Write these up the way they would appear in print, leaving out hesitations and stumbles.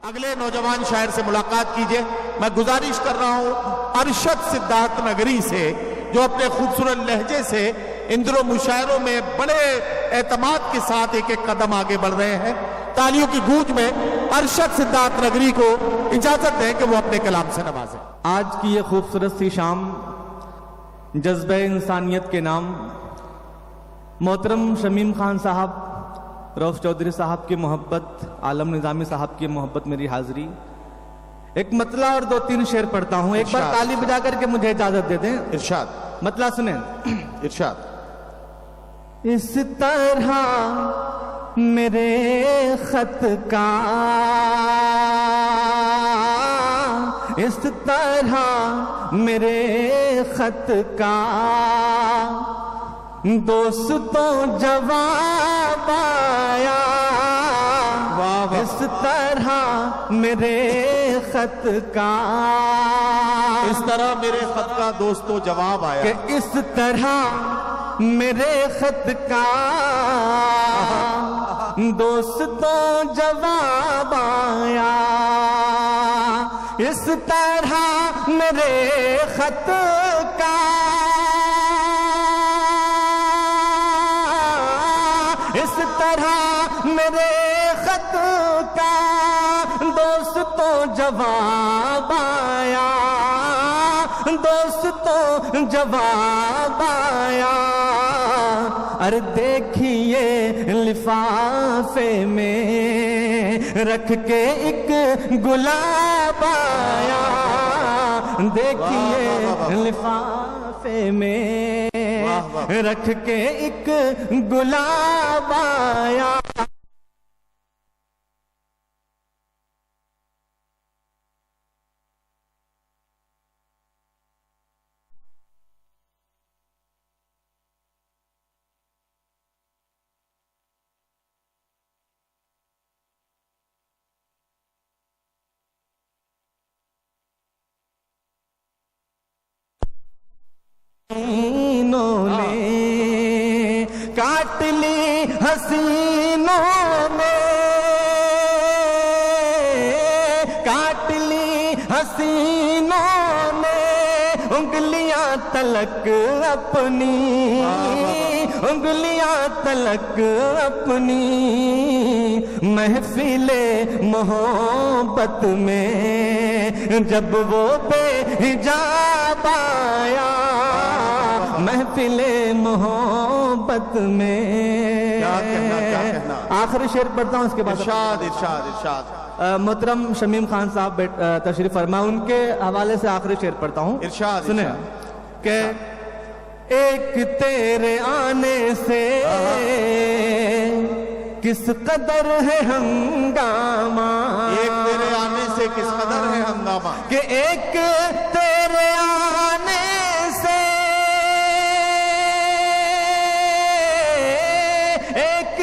अगले नौजवान शायर से मुलाकात कीजिए। मैं गुजारिश कर रहा हूं अरशद सिद्धार्थ नगरी से, जो अपने खूबसूरत लहजे से इन दिनों मुशायरों में बड़े एतमाद के साथ एक एक कदम आगे बढ़ रहे हैं। तालियों की गूंज में अरशद सिद्धार्थ नगरी को इजाजत दें कि वो अपने कलाम से नवाजें। आज की ये खूबसूरत सी शाम जज्बे इंसानियत के नाम मोहतरम शमीम खान साहब, रऊफ चौधरी साहब की मोहब्बत, आलम निजामी साहब की मोहब्बत, मेरी हाजिरी। एक मतला और 2-3 शेर पढ़ता हूं। एक बार ताली बजा करके मुझे इजाजत दे दें। इरशाद। मतला सुने। इरशाद। इस तरह मेरे खत का, इस तरह मेरे खत का दोस्तों जवाब आया। इस तरह मेरे खत का, इस तरह मेरे खत का दोस्तों जवाब आया कि इस तरह मेरे खत का दोस्तों जवाब आया। इस तरह मेरे खत का, इस तरह मेरे खत का दोस्तों जवाब आया, दोस्तों जवाब आया। अरे देखिए लिफाफे में रख के एक गुलाब आया। देखिए लिफाफे में रख के एक गुलाब आया। ने काट ली हसीनों ने, काट ली हसीनों ने उंगलियां तलक अपनी, उंगलियां तलक अपनी। महफिले मोहब्बत में जब वो बेहिजाब आया, महफिले मोहब्बत में। क्या कहना। आखिरी शेर पढ़ता हूँ, उसके बाद इरशाद इरशाद इरशाद। मोहतरम शमीम खान साहब तशरीफ फरमा, उनके हवाले से आखिरी शेर पढ़ता हूँ। इरशाद। सुने कि एक तेरे आने से किस कदर है हंगामा, एक तेरे आने से किस कदर है हंगामा, कि एक तेरे आने से, एक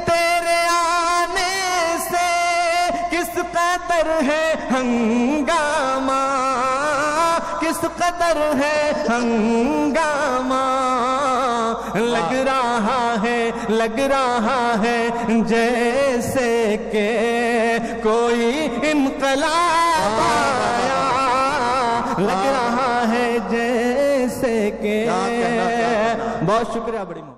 तेरे आने से किस कदर है हंगामा, किस कदर है हंगामा। लग रहा है जैसे के कोई इनकलाब आया। लग रहा है जैसे के। बहुत शुक्रिया, बड़ी